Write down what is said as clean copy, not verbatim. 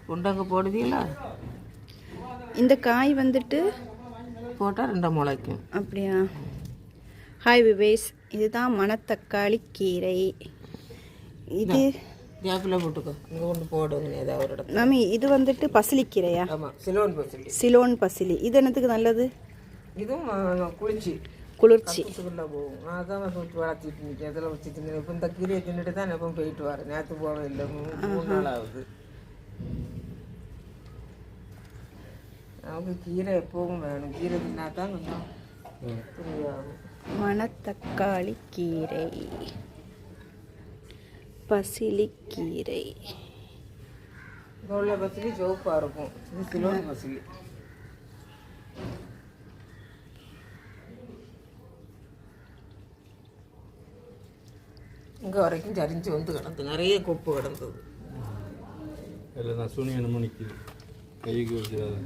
குண்டங்க போடுவீங்களா? இந்த காய் வந்துட்டு போட்டால் 2 முளைக்கும். அப்படியா? ஹாய் விவேஸ், இதுதான் மணத்தக்காளி கீரை. இது கேப்பில் போட்டுக்கோ, இங்கே கொண்டு போடுங்க ஏதாவது ஒரு இடத்துல. மாமி இது வந்துட்டு பசிலிக்கீரையா? ஆமாம், சிலோன் பசிலி. சிலோன் பசிலி. இது என்னத்துக்கு நல்லது? இதுவும் குளிர்ச்சி. போகும். நான் தான் வளர்த்திட்டு நிற்கேன், அதில் வச்சுட்டு இப்போ இந்த கீரையை தின்னுட்டு தான் எப்போ போயிட்டு வரேன். நேற்று போகவே இல்லை, 3 நாள் ஆகுது. நமக்கு கீரை எப்பவும் வேணும். கீரை தின்னா தான் கொஞ்சம் புரியாகும். மணத்தக்காளி கீரை, பசிலிக்கீரை. இப்போ உள்ள பசிலி சிவப்பாக இருக்கும். இது சிலோன் பசிலி. இங்கே வரைக்கும் சரிஞ்சு வந்து கிடந்து நிறைய கொப்பு கிடந்தது. இல்லை நான் சூனியனமும் நிற்கிது கைக்கு வச்சுடாது.